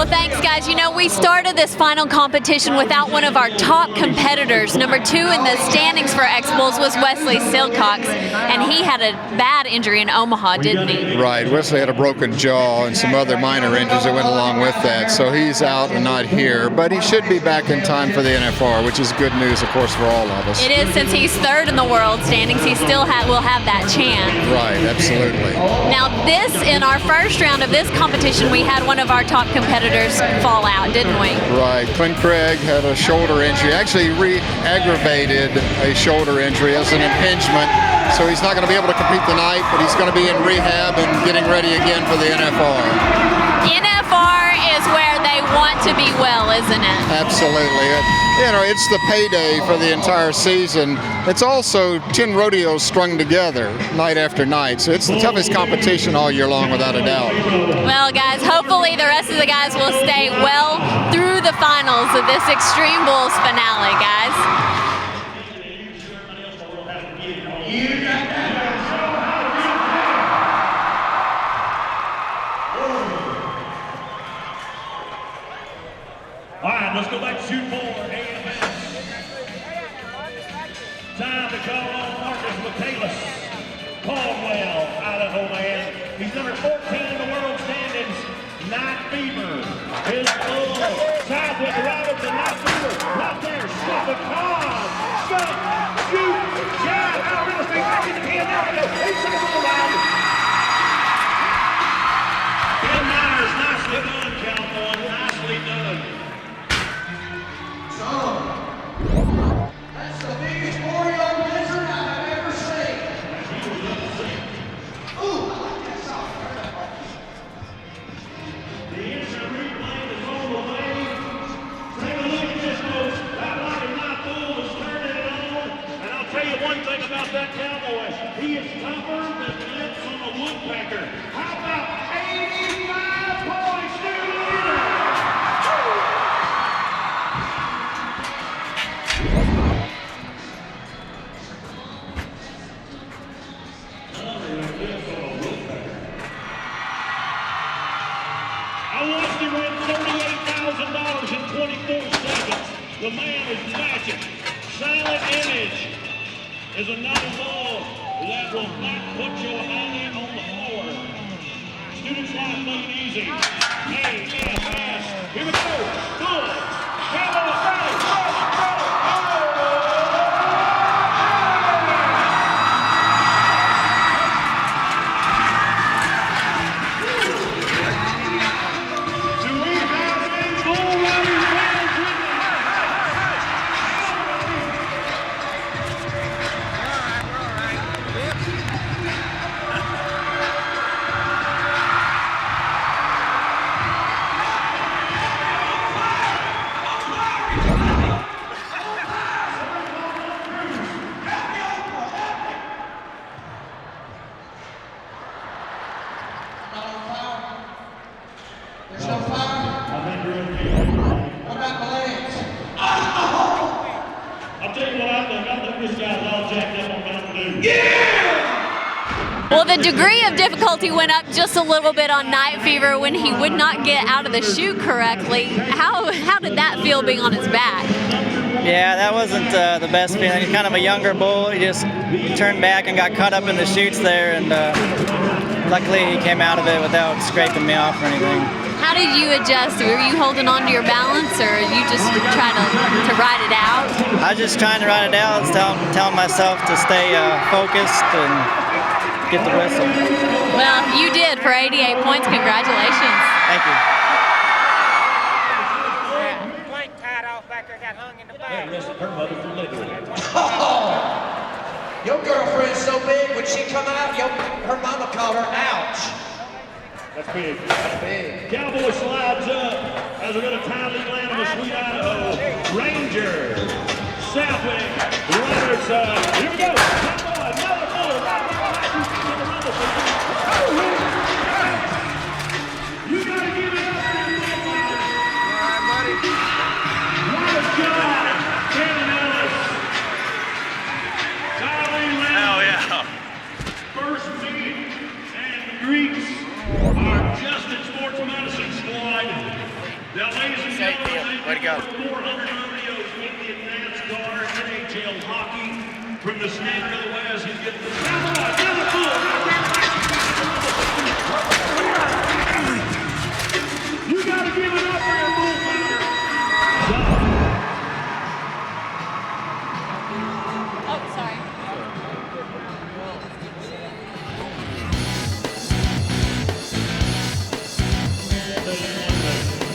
Well, thanks, guys. You know, we started this final competition without one of our top competitors. Number 2 in the standings for X-Bulls was Wesley Silcox, and he had a bad injury in Omaha, didn't he? Right. Wesley had a broken jaw and some other minor injuries that went along with that, so he's out and not here. But he should be back in time for the NFR, which is good news, of course, for all of us. It is, since he's 3rd in the world standings. He still will have that chance. Right, absolutely. Now, in our first round of this competition, we had one of our top competitors fall out, didn't we? Right. Clint Craig had a shoulder injury, actually re-aggravated a shoulder injury as an impingement, so he's not going to be able to compete tonight, but he's going to be in rehab and getting ready again for the NFR. NFR is where they want to be well, isn't it? Absolutely. You know, it's the payday for the entire season. It's also 10 rodeos strung together night after night, so it's the toughest competition all year long, without a doubt. Well, guys, hopefully the rest of the guys will stay well through the finals of this Xtreme Bulls finale, guys. All right, let's go back to shoot 4. AMS. Time to call on Marcus Michaelis. Caldwell, Idaho man. He's number 14 in the world standings. Night Fever is full. Southwick, Robertson, Night Fever. Right there, stop it. On. Stop. Shoot. Jab. Out of the feet. Back in the hand. There we go. 8 seconds on the line. Ken Myers, nicely done, Cowboy. Nicely done. That's the biggest Oreo blizzard I've ever seen. Ooh, I like that song. The instant replay is on the way. Take a look at this, folks. That like my fool is turning it on. And I'll tell you one thing about that cowboy. He is tougher than lips on a woodpecker. How about 85 points to the leader? I watched him win $38,000 in 24 seconds. The man is magic. Silent Image is another ball that will not put your hand on the floor. Students' life made easy. AMS. Here we go. Good. Cowboy, ready, go. There's no fire. What about my legs? I'll tell you what I think. I think this guy's all jacked up on Mountain Dew. Yeah! Well, the degree of difficulty went up just a little bit on Night Fever when he would not get out of the chute correctly. How did that feel being on his back? Yeah, that wasn't the best feeling. He's kind of a younger bull. He just turned back and got caught up in the chutes there, and luckily he came out of it without scraping me off or anything. How did you adjust? Were you holding on to your balance, or you just trying to ride it out? I was just trying to ride it out. I was telling myself to stay focused and get the whistle. Well, you did for 88 points. Congratulations. Thank you. Plank tied off back there, got hung in the back. Oh! Your girlfriend's so big, when she come out, her mama called her ouch. That's big. That's big. Cowboy slides up as we're going to timely land on the Sweet Idaho. Ranger, Southwick, Robertson. Here we go. Cowboy, another bull. Right. You got to give it up. All right, buddy. What a shot. Cannon Ellis. Tylee Lamb. Hell yeah. First meet and the Greeks. Our Justin Sports Medicine squad Now, ladies and gentlemen, Way to go. 400 rodeos with the NASCAR, NHL hockey from the state of the West. He's getting another fool. You got to give it up for your bullfighter. Oh, sorry.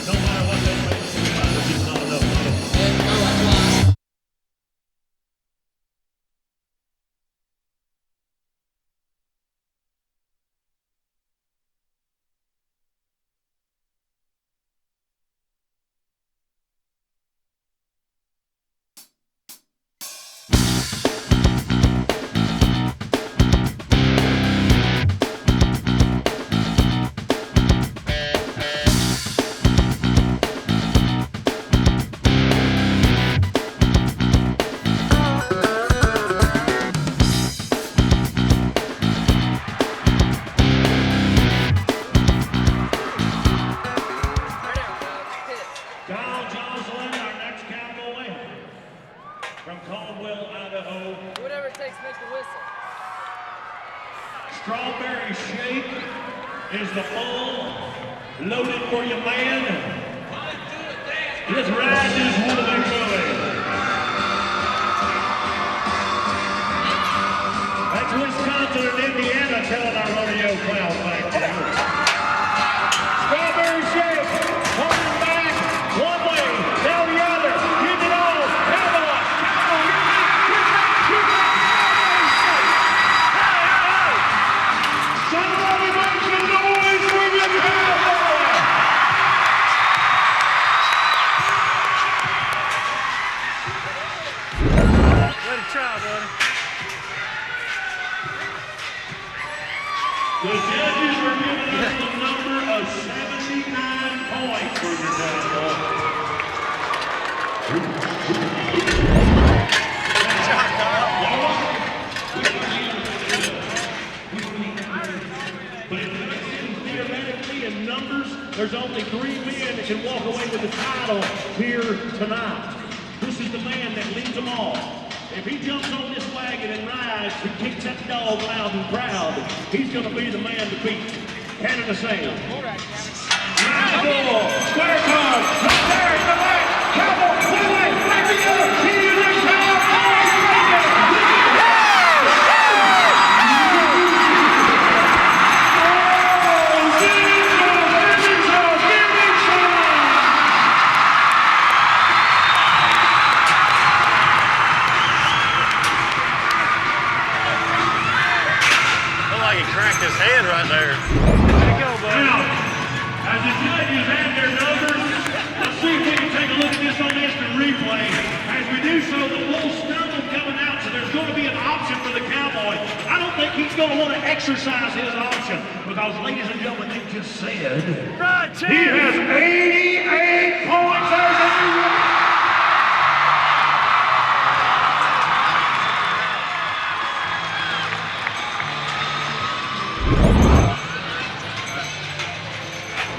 No matter what they make, it's just not enough money. Strawberry shake is the bull loaded for your man. Let's ride this woolly boy. That's Wisconsin and Indiana telling our rodeo crowd back there. Strawberry shake, holding back one way, down the other, getting it all. Cowboy, cowboy, get back. Somebody make some noise for your cowboy! Way to try, buddy. The judges are giving us a number of 79 points for your cowboy. Theoretically, in numbers, there's only 3 men that can walk away with the title here tonight. This is the man that leads them all. If he jumps on this wagon and rides and kicks that dog loud and proud, he's going to be the man to beat. Canada Sam. Michael, square card, right there in the back. Cowboy, one way, back the other. He is in power. Cracked his head right there. There you go, buddy. Now, as the judges add their numbers, let's see if we can take a look at this on instant replay. As we do so, the bull stumble coming out, so there's going to be an option for the cowboy. I don't think he's going to want to exercise his option because, ladies and gentlemen, they just said Right, he has 88 points. There's a new record.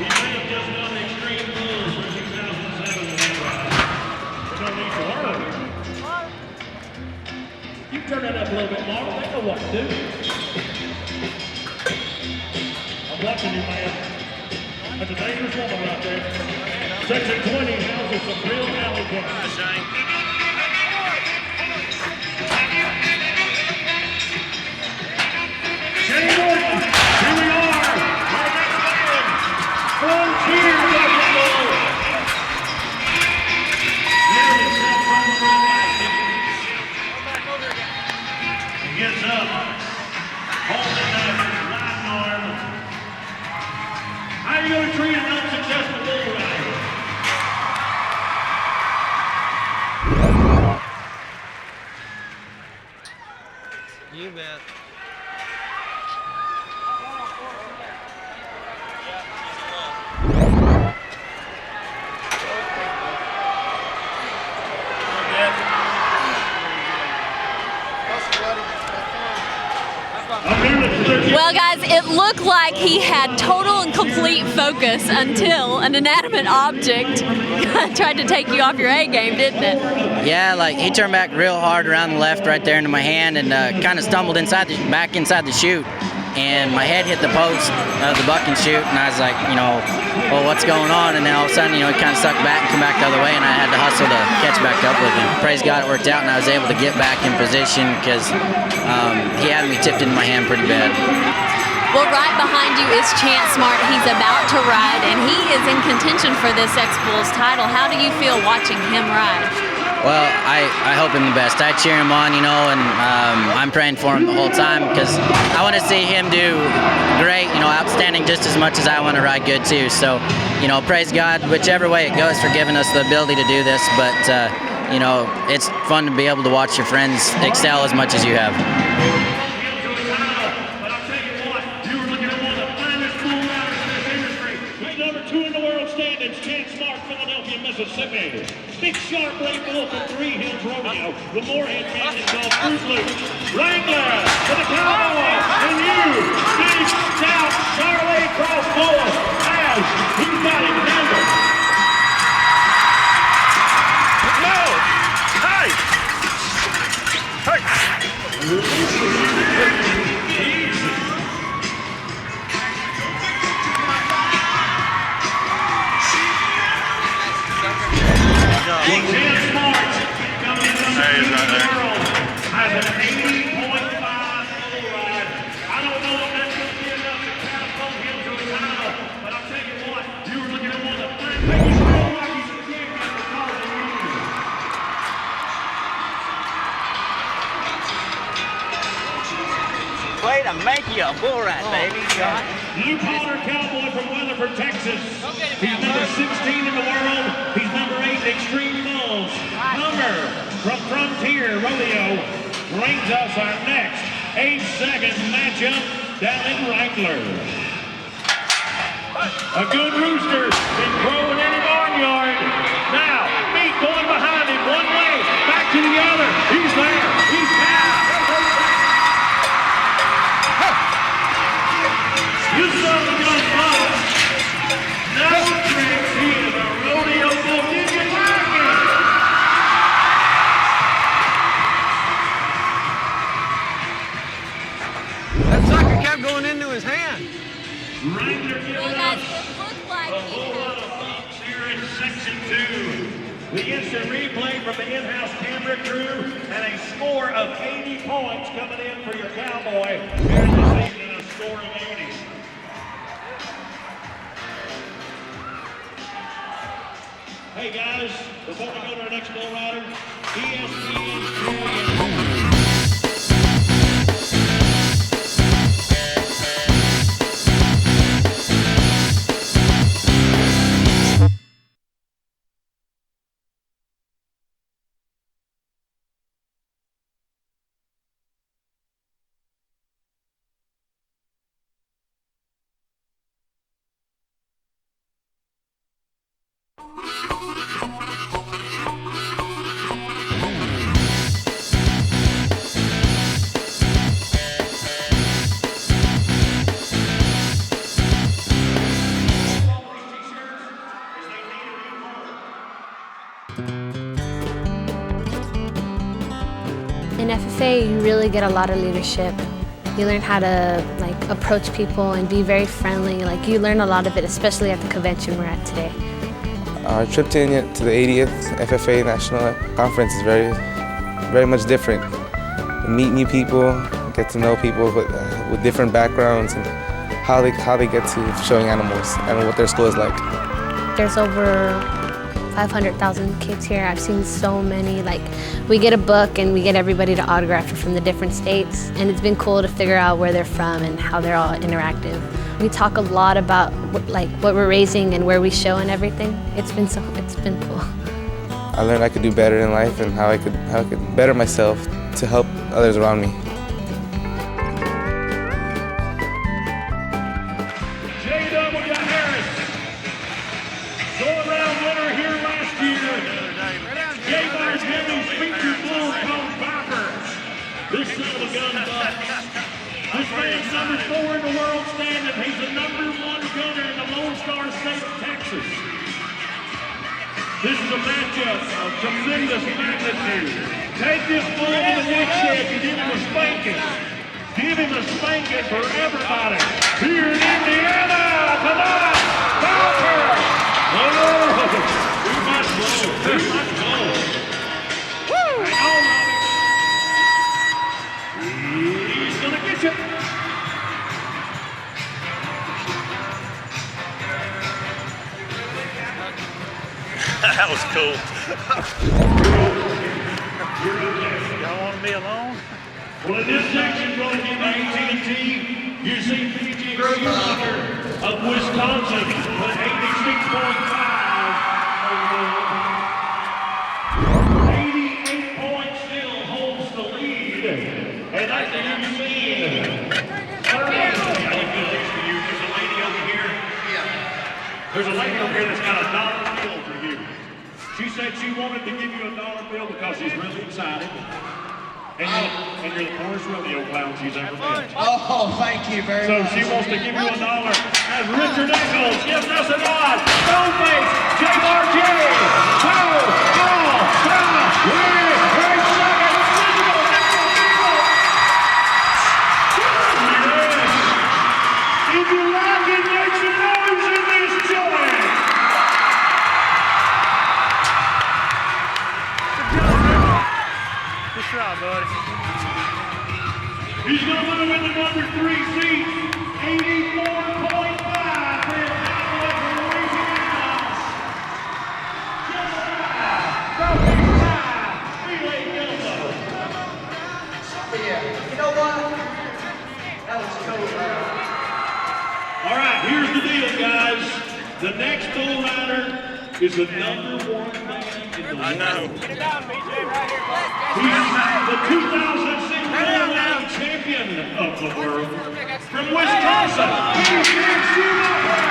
He may have just won the Xtreme Bulls for 2007 in that ride. We don't need to learn. You turn that up a little bit, Mark. They know what to do. I'm watching you, man. That's a dangerous woman right there. Section 20 houses some real alley guys. Shane Morgan, here we are. Our next man. Frontier Buffalo. Nearly set from the red light. He gets up, holding that right arm. How are you going to treat an unsuccessful bull rider? You bet. Well, guys, it It looked like he had total and complete focus until an inanimate object tried to take you off your A game, didn't it? Yeah, like he turned back real hard around the left right there into my hand and kind of stumbled back inside the chute. And my head hit the post of the bucking chute, and I was like, well, what's going on? And then all of a sudden, he kind of sucked back and come back the other way, and I had to hustle to catch back up with him. Praise God, it worked out, and I was able to get back in position because he had me tipped into my hand pretty bad. Well, right behind you is Chance Smart. He's about to ride, and he is in contention for this X-Bulls title. How do you feel watching him ride? Well, I hope him the best. I cheer him on, and I'm praying for him the whole time because I want to see him do great, outstanding just as much as I want to ride good too. So, praise God, whichever way it goes for giving us the ability to do this. But, it's fun to be able to watch your friends excel as much as you have. Mississippi. Big Sharp Ray Bull from Three Hills Rodeo. The Moorhead Canyon called Fruit Loops. Wrangler to the Cowboy. And you, Big Stout Charlie Cross Bull. As he's got him handled. No! Hey! Has an 80.5 full ride. I don't know if that's going to be enough to catapult him to a title, but I'll tell you what, you were looking at one of the biggest Rockies champions because of you. Way to make you a bull ride, baby. Luke Potter, Cowboy from Weatherford, Texas. He's number 16 in the world. He's number 8 in Xtreme Bulls. Hummer from Frontier Rodeo brings us our next 8-second matchup down in Wrangler. A good rooster been crowing in the barnyard. Now, feet going behind him one way, back to the other. He's there. He's down. You saw the gun ball. No tricks. He is a rodeo bull. Did you like it? That sucker kept going into his hand. Wrangler giving Well, guys, us it looked like a he whole lot of thoughts here in Section 2. The instant replay from the in-house camera crew and a score of 80 points coming in for your Cowboy here this evening, a score of 80. Hey guys, before we go to our next bull rider, ESPN 2 In FFA, you really get a lot of leadership. You learn how to approach people and be very friendly. You learn a lot of it, especially at the convention we're at today. Our trip to the 80th FFA National Conference is very much different. You meet new people, get to know people with different backgrounds and how they get to showing animals and what their school is like. There's over 500,000 kids here. I've seen so many. We get a book and we get everybody to autograph it from the different states, and it's been cool to figure out where they're from and how they're all interactive. We talk a lot about what we're raising and where we show and everything. It's been cool. I learned I could do better in life and how I could better myself to help others around me. This son of a gun buck. This man's number 4 in the world This is a matchup of tremendous magnitude. Take this bull to the next shed and give him a spanking. Give him a spanking for everybody. Here in Indiana, tonight, Bowker. Oh, too much blow, too much blow. Woo! Hang on, Robbie. He's gonna get you. That was cool. Y'all want me alone? Well, in this section, broken into AT&T, you see PJ Schumacher of Wisconsin with 86.5. 88 points still holds the lead. And that's the insane. I think good news for you. There's a lady over here. There's a lady over here that's got a dollar bill for you. She said she wanted to give you a dollar bill because she's really excited. And you're the poorest rodeo clown she's ever met. Oh, thank you very much. So she wants to give you $1. As Richard Eccles gives us a nod. Stoneface, JRJ, If you like it, make some noise in this joint. Good try, buddy. He's going to move into number 3 seat, 84.5 for Indianapolis, Louisiana. Just relay Gilbo. Yeah. You know what? That was cool, man. All right, here's the deal, guys. The next bull rider is the number 1 man in the world. I know. He's the 2006 world champion of the world from Wisconsin. PJ Schumacher.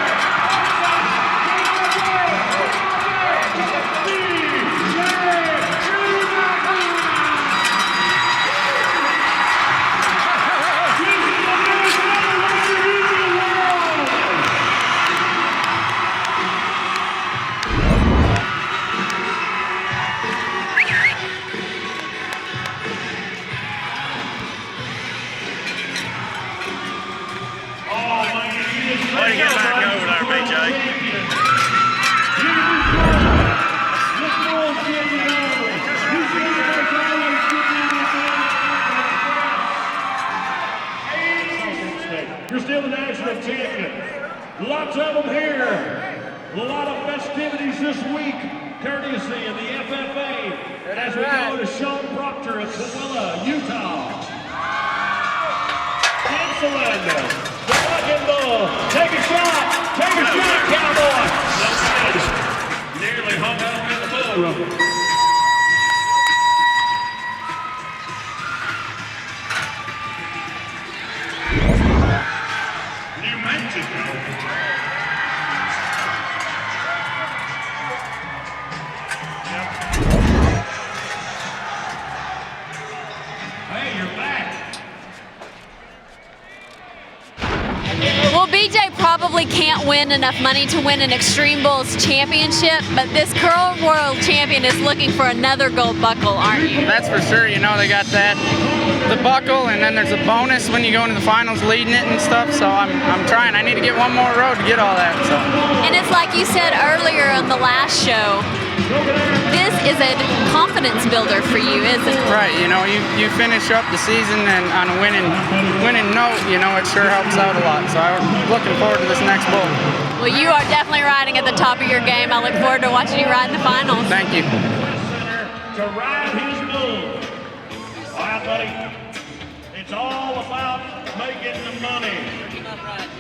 Way to get back over there, BJ. You're still the national champion. Lots of them here. A lot of festivities this week, courtesy of the FFA. As we go to Sean Proctor of Tooele, Utah. Excellent. The Bucking Bull. Take a shot. Take a shot, Cowboy. Nearly hung up in the bull rubber. New Mexico. Hey, you're back. Well, BJ probably can't win enough money to win an Xtreme Bulls championship, but this current world champion is looking for another gold buckle, aren't you? That's for sure. You know, they got that, the buckle, and then there's a bonus when you go into the finals leading it and stuff. So I'm trying. I need to get one more road to get all that. So. And it's like you said earlier on the last show, this is a confidence builder for you, isn't it? Right. You know, you finish up the season and on a winning note, you know, it sure helps out a lot. So I'm looking forward to this next bowl. Well, you are definitely riding at the top of your game. I look forward to watching you ride in the finals. Thank you. To ride his bull. All right, buddy. It's all about making the money.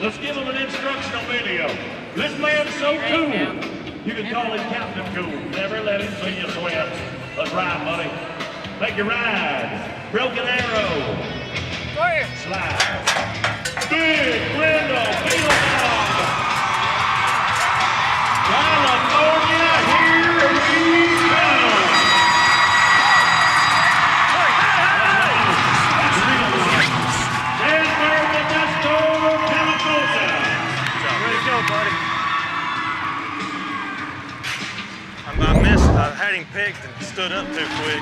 Let's give him an instructional video. This man's so cool. You can call him Captain Cool. Never let him see you sweat. Let's ride, buddy. Make your ride. Broken Arrow. Slide. Big Brindle Beetle Dog. California, here we come. San Bernardino, California. Way to go, buddy. I'm about wing picked and stood up too quick.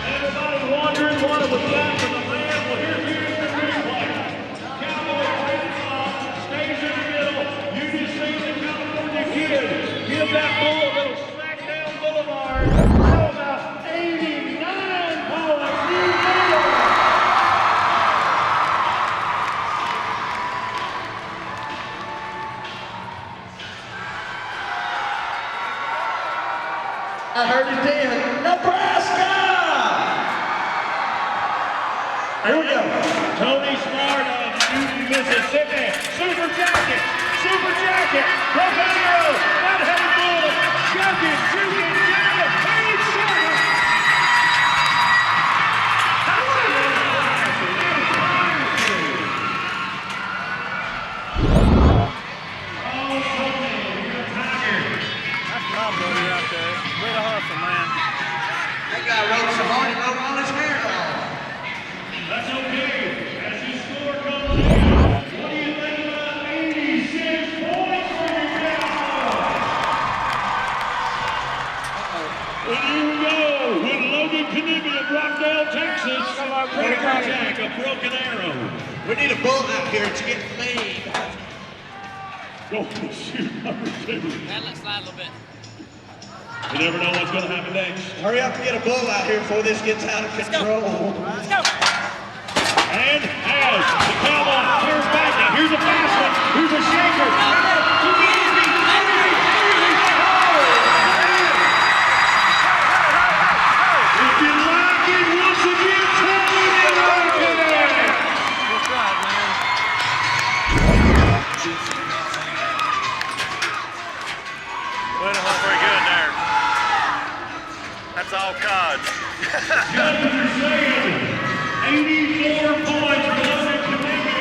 Everybody wondering what it was like for the man. Well, here's the replay. Cowboy takes off, stays in the middle. You just see the California kid give that bull a little smackdown boulevard. How about 89 points? I heard it then. Nebraska! Here we go. Tony Smart of Newton, Mississippi. Super jacket. Super jacket. Broken arrow. That-headed bull. Jumping, juking, jacket. Paid shot. Oh, Tony, you're a tiger. That's my buddy right there. Way to hustle, man. That guy wrote some hard and wrote all his hair off. That's okay. As his score comes in, what do you think about 86 points for your Cowboys? And here we go with Logan Kanibi of Rockdale, Texas. Cracker Jack of Broken Arrow. We need a bull out here. It's getting mean. Go shoot number 2. Let's slide a little bit. You never know what's going to happen next. Hurry up and get a bull out here before this gets out of control. Let's go. And as the Cowboy clears back, and here's a fast one. Here's a shaker. If you like it, once again, Tony Smart. Good try, man. Way to hustle pretty good there. That's all cards. Judges are saying 84 points for Logan Kanibi.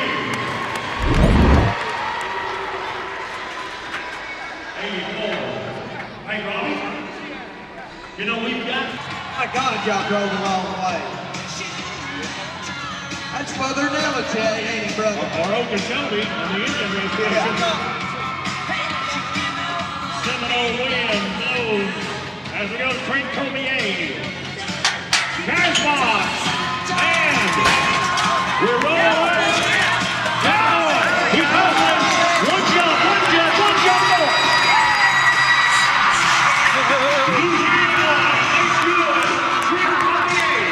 84. Hey, Robbie, you know we've got... My God, y'all drove the wrong way. That's Mother Nelly, ain't he, brother? Or Okeechobee on the Indian Reservation. Seminole win blows as we go to Trent Cormier. Cashbox. And we're rolling. Cowboy. He's hustling. One jump more. He's hitting on. It's good. Trent Cormier.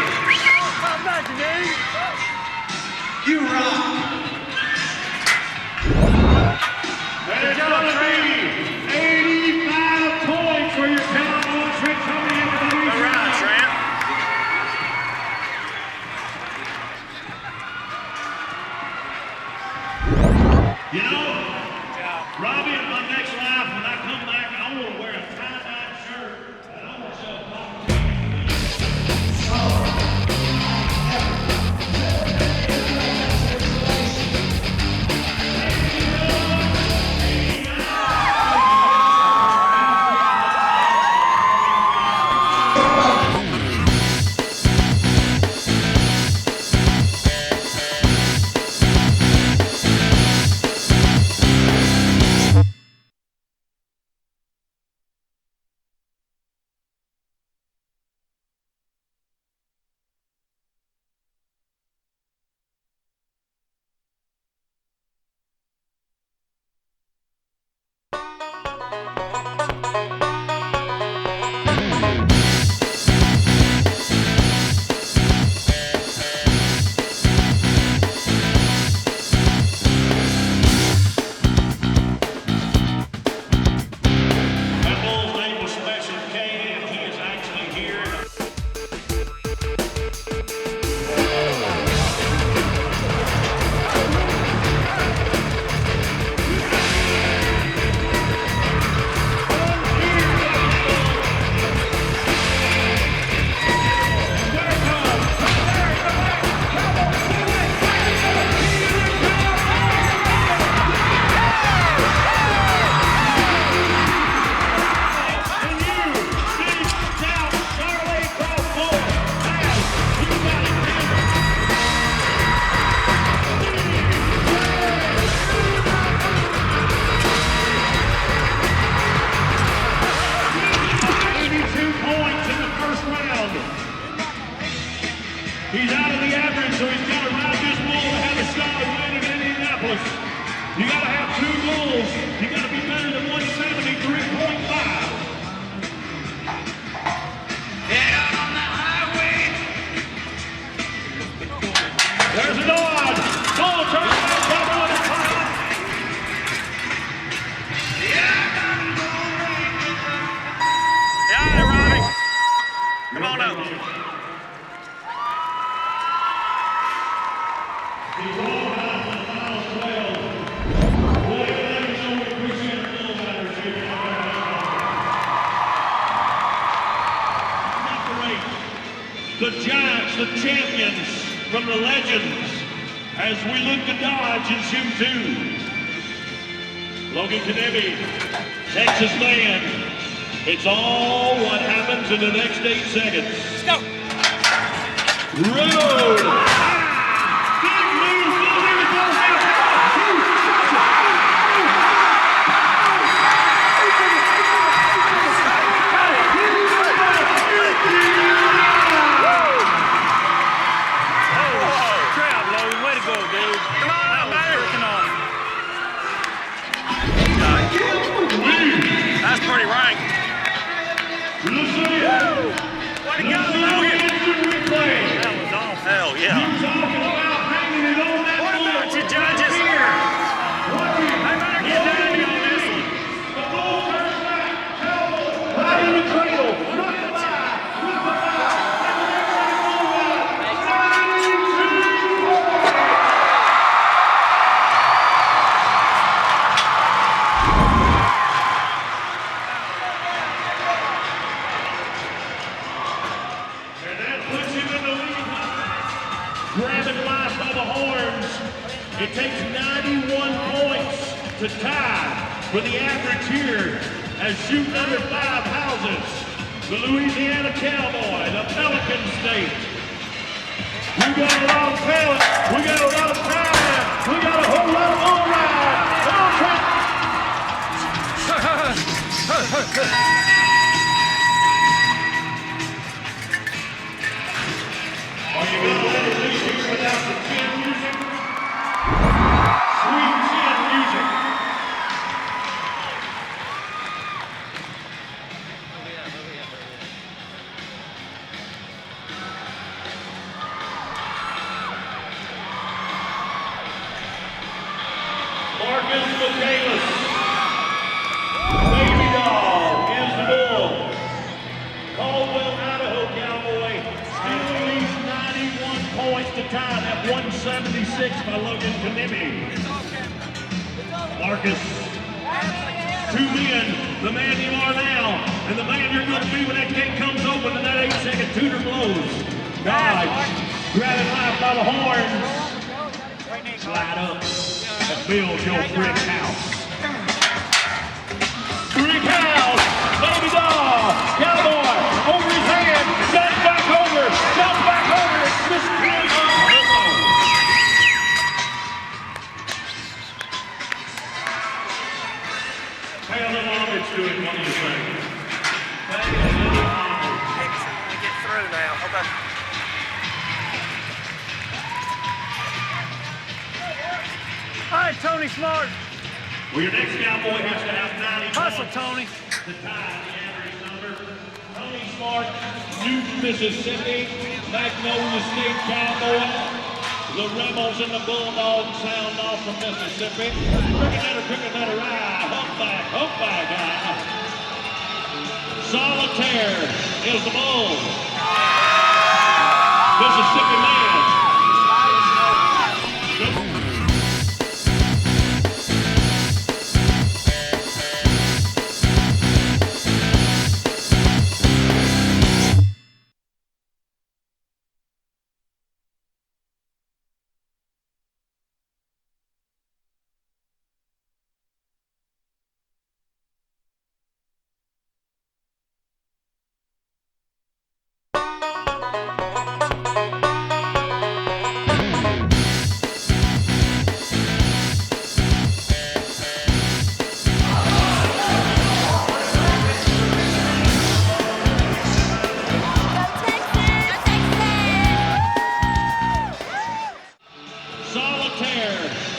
You rock. And it's gonna be 85 points for your Cowboys. Trent Cormier for the All right, region. Trent. the giants, the champions from the legends, as we look to dodge in shoot 2. Logan Kanemi, Texas man. It's all what happens in the next 8 seconds. Let's go. Road. That's pretty rank. Way to go, Logan! That was on. Hell yeah. What about you, judges? I better get down on this one. Right in the cradle. Grabbing life by the horns. It takes 91 points to tie for the average here as shoot number 5 houses the Louisiana Cowboy, the Pelican State. We got a lot of talent. We got a lot of time. We got a whole lot of on ride. Are you going to let it leave here without the chin music? Sweet chin music. Marcus Michaelis. Baby doll is the bull. Caldwell, Idaho Cowboy. Still leads 91 points to tie that 176 by Logan Kanemi. Marcus, 2 men, the man you are now, and the man you're going to be when that gate comes open and that 8-second tutor blows. Dodge, grabbing life by the horns. Slide up and build your brick house. Brick house, baby doll, Cowboy, over his hand, jump back over, it's this one. Pay a little homage to it, what do you think? Pay a little homage. Get through now. Okay. All right, Tony Smart. Well, your next Cowboy has to have 90 Hustle, points Tony. to tie the average number. Tony Smart, Newton, Mississippi, Magnolia State Cowboy. The Rebels and the Bulldogs sound off from Mississippi. Cricket letter I, humpback guy. Solitaire is the bull. Mississippi man.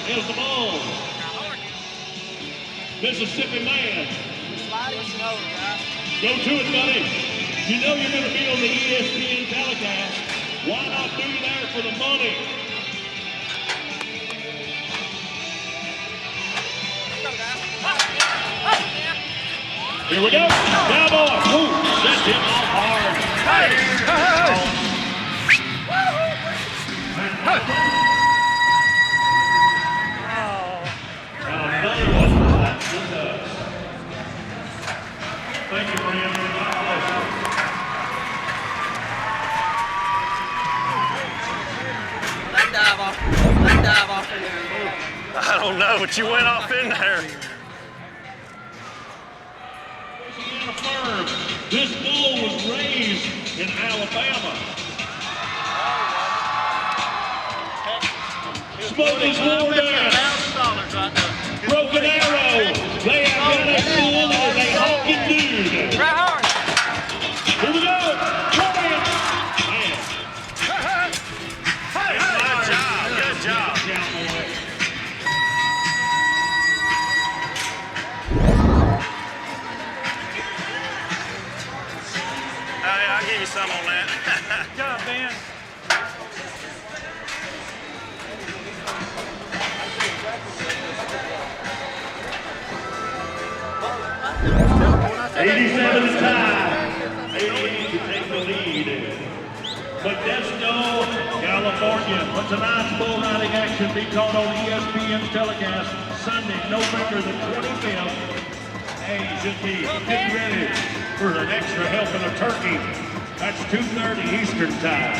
Is the bull. Mississippi man. Go to it, buddy. You know you're going to be on the ESPN telecast. Why not be there for the money? Here we go. Cowboy. Ooh, set him off hard. Thank you, Brandon. God bless you. I don't know, but you went off in there. This bull was raised in Alabama. Smokeless Warbeck. Broken Arrow. They have got a bull and a honking dude. Right hard. Here we go. Come in. Good job. I'll give you some on that. Good job, Ben. '87 is time. 88 to take the lead. Modesto, California. But tonight's bull riding action be caught on ESPN telecast Sunday, November the 25th. Hey, you should be getting ready for an extra helping of turkey. That's 2:30 Eastern time.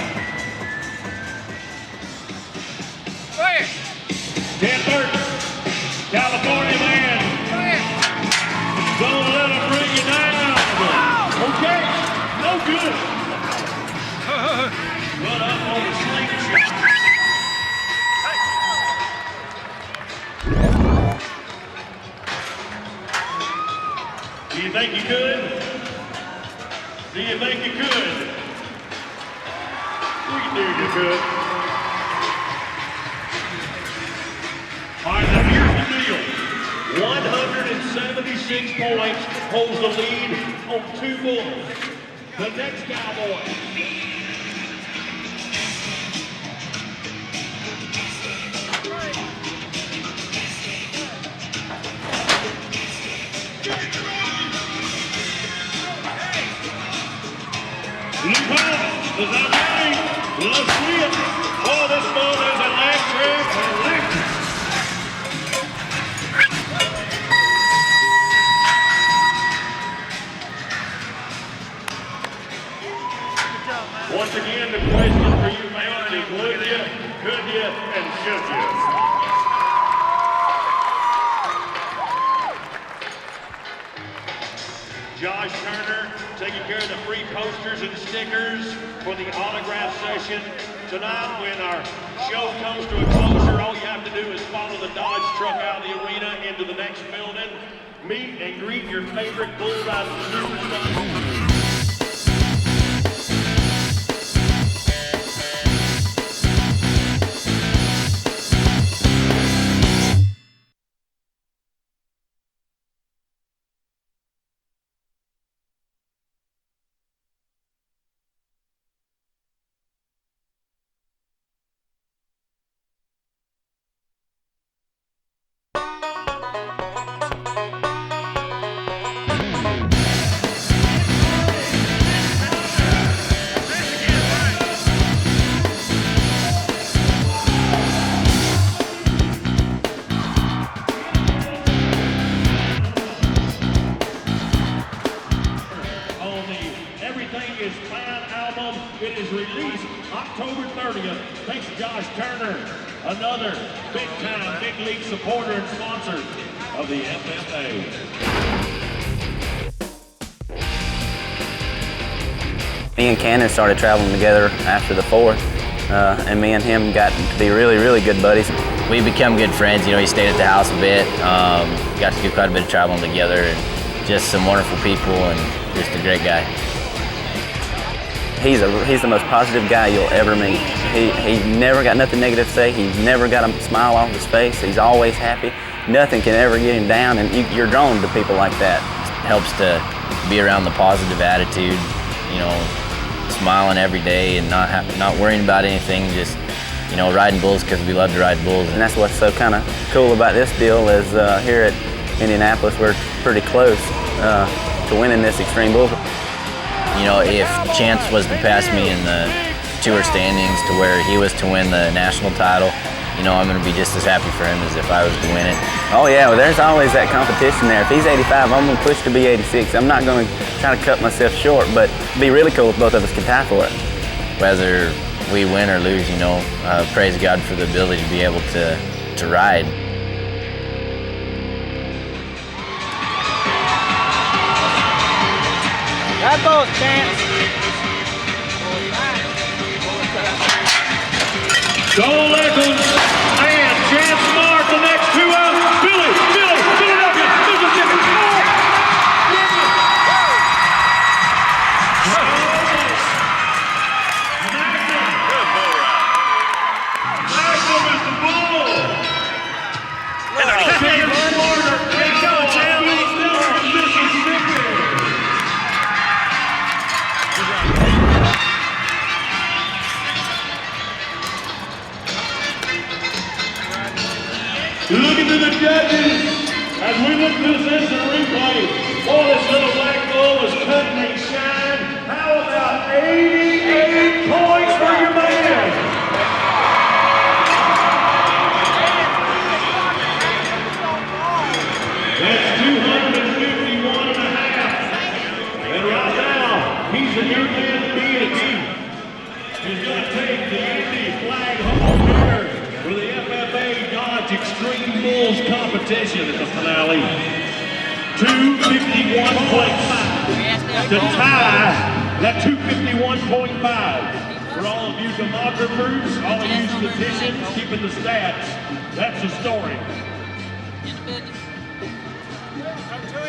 10:30. California man. Don't let him bring you down. Okay, no good. Run up on the slingshot. Do you think you could? Do you think you could? We knew you could. All right, now here's the deal. 176 points holds the lead on 2 bulls. The next cowboy. Is that right? Let's see it. Oh, this bull is electric. Once again, the question for you, man, is would you, could you, and should you? Josh Turner taking care of the free posters and stickers for the autograph session. Tonight, when our show comes to a closure, all you have to do is follow the Dodge truck out of the arena into the next building. Meet and greet your favorite bull riding superstars. It is released October 30th. Thanks to Josh Turner, another big-time, big league supporter and sponsor of the FFA. Me and Cannon started traveling together after the 4th, and me and him got to be really, really good buddies. We become good friends. You know, he stayed at the house a bit, got to do quite a bit of traveling together, and just some wonderful people, and just a great guy. He's the most positive guy you'll ever meet. He never got nothing negative to say. He's never got a smile off his face. He's always happy. Nothing can ever get him down, and you're drawn to people like that. It helps to be around the positive attitude, you know, smiling every day and not worrying about anything, just, you know, riding bulls because we love to ride bulls. And that's what's so kind of cool about this deal is here at Indianapolis, we're pretty close to winning this Xtreme bull. You know, if Chance was to pass me in the tour standings to where he was to win the national title, you know, I'm going to be just as happy for him as if I was to win it. Oh yeah, well, there's always that competition there. If he's 85, I'm going to push to be 86. I'm not going to try to cut myself short, but it'd be really cool if both of us could tie for it. Whether we win or lose, you know, praise God for the ability to be able to ride. Bad both, Chance. Joel Eccles and Chance Smart, the next two out. Philadelphia, Mississippi. Magnum is the bull. Chance Smart, Philadelphia, Mississippi. Looking to the judges as we look to this instant replay. Boy, this little black bull is cutting and shine. How about 88 points for your man? That's 251 and a half. And right now, he's the new man to be in a team. He's going to take the Indy flag home here for the FFA Dodge Xtreme Bulls competition at the finale. 251.5 to tie that 251.5. For all of you demographers, all of you statisticians keeping the stats, that's the story.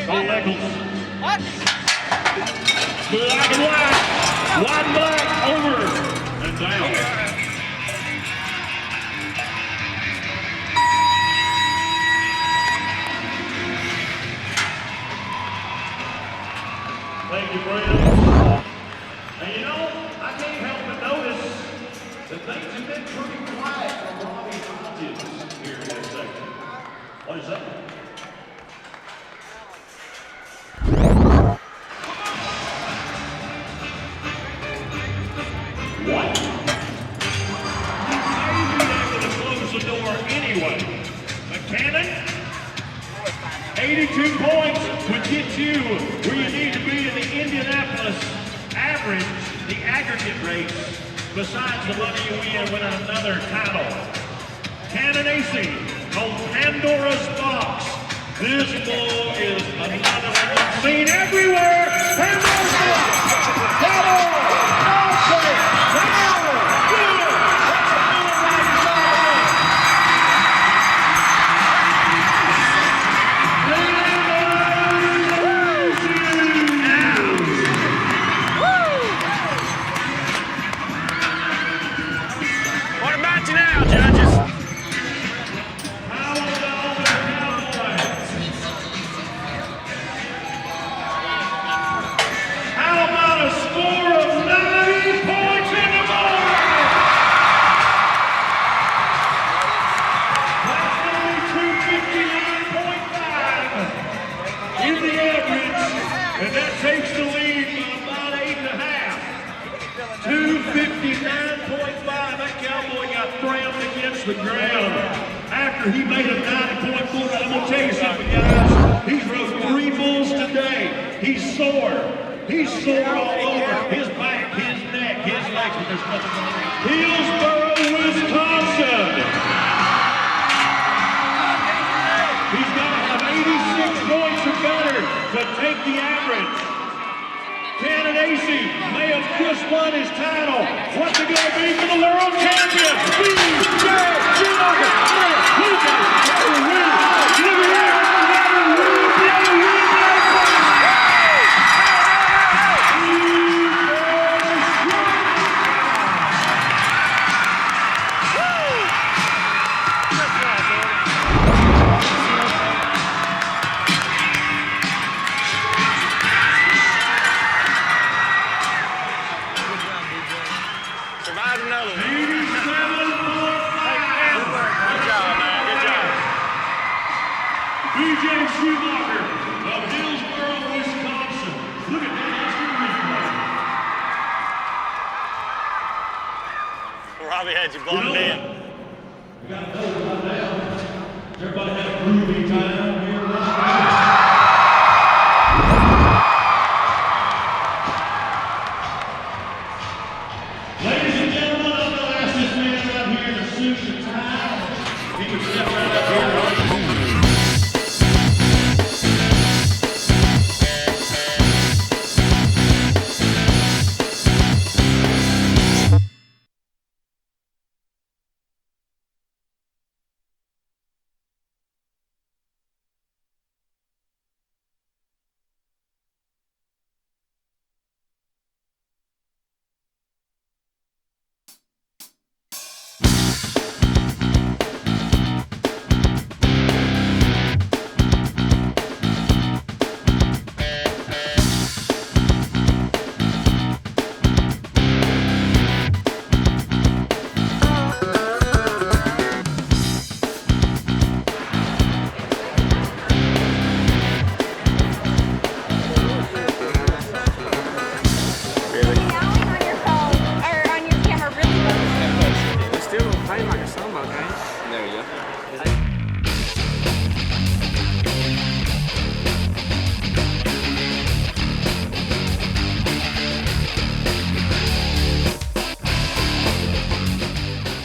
Cole Eccles. What? Black and white. White and black over and down. Thank you, Brandon. And you know, I can't help but notice that things have been pretty quiet from Robbie Hodges here in this section. What is that? What? Maybe they would have closed the door anyway. McCannon? 82 points would get you where you need to be in the Indianapolis average, the aggregate race, besides the money you win winning another title. Cannon AC on Pandora's box. This bull is another one seen everywhere. Pandora's box. Double. And that takes the lead by about 8.5. 259.5. That cowboy got trampled against the ground after he made a 90.4. I'm going to tell you something, guys. He's rode 3 bulls today. He's sore. He's sore all over. His back, his neck, his legs. But there's nothing wrong. Hillsboro, Wisconsin. He's got to have 86 points or better to take the average. Cannon AC may have just won his title. What's it going to be for the world champion? Of Hillsboro, Wisconsin. Look at that instant replay. Robbie had you blotted in. We got to know right now. Everybody had a groovy time here last night. Ladies and gentlemen, I'm going to ask this man right here in a suit and tie. He can step right up here.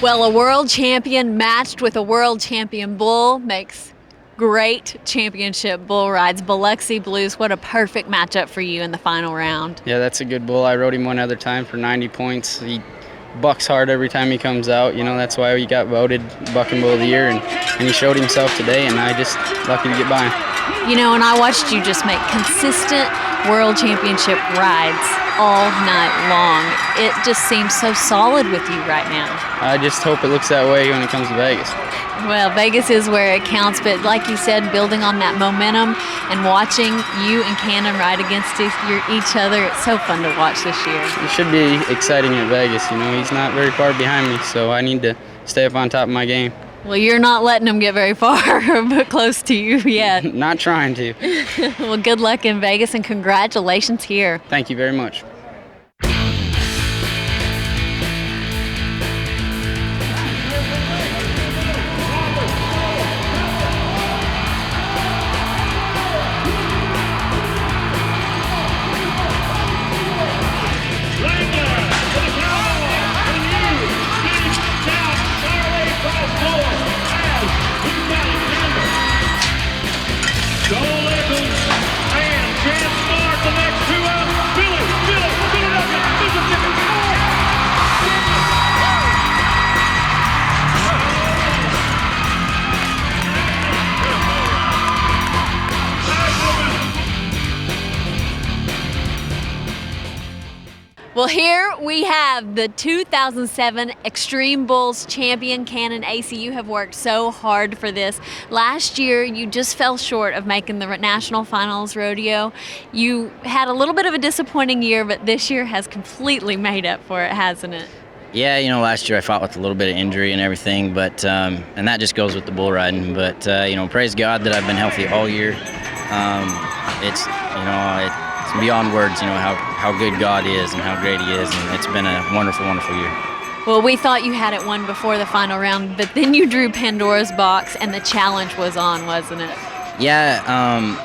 Well, a world champion matched with a world champion bull makes great championship bull rides. Biloxi Blues, what a perfect matchup for you in the final round. Yeah, that's a good bull. I rode him one other time for 90 points. He bucks hard every time he comes out. You know, that's why he got voted Bucking Bull of the Year, and he showed himself today, and I just lucky to get by him. You know, and I watched you just make consistent world championship rides all night long. It just seems so solid with you right now. I just hope it looks that way when it comes to Vegas. Well, Vegas is where it counts, but like you said, building on that momentum and watching you and Cannon ride against each other, it's so fun to watch this year. It should be exciting at Vegas. You know, he's not very far behind me, so I need to stay up on top of my game. Well, you're not letting him get very far, but close to you yet. Not trying to. Well, good luck in Vegas and congratulations here. Thank you very much. Well, here we have the 2007 Xtreme Bulls champion, Cannon AC. You have worked so hard for this. Last year, you just fell short of making the National Finals Rodeo. You had a little bit of a disappointing year, but this year has completely made up for it, hasn't it? Yeah, you know, last year I fought with a little bit of injury and everything, but and that just goes with the bull riding. But you know, praise God that I've been healthy all year. It's beyond words, you know, how good God is and how great He is, and it's been a wonderful, wonderful year. Well, we thought you had it won before the final round, but then you drew Pandora's box, and the challenge was on, wasn't it? Yeah,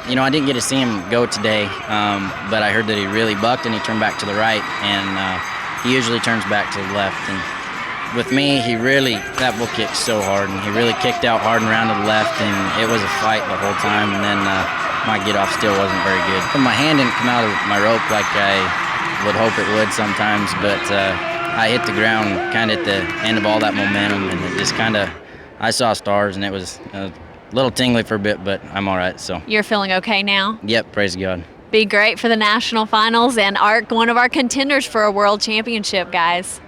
you know, I didn't get to see him go today, but I heard that he really bucked and he turned back to the right, and he usually turns back to the left. And with me, that bull kicked so hard, and he really kicked out hard and round to the left, and it was a fight the whole time, and then my get-off still wasn't very good. My hand didn't come out of my rope like I would hope it would sometimes, but I hit the ground kind of at the end of all that momentum, and it just kind of, I saw stars, and it was a little tingly for a bit, but I'm all right, so. You're feeling okay now? Yep, praise God. Be great for the national finals and one of our contenders for a world championship, guys.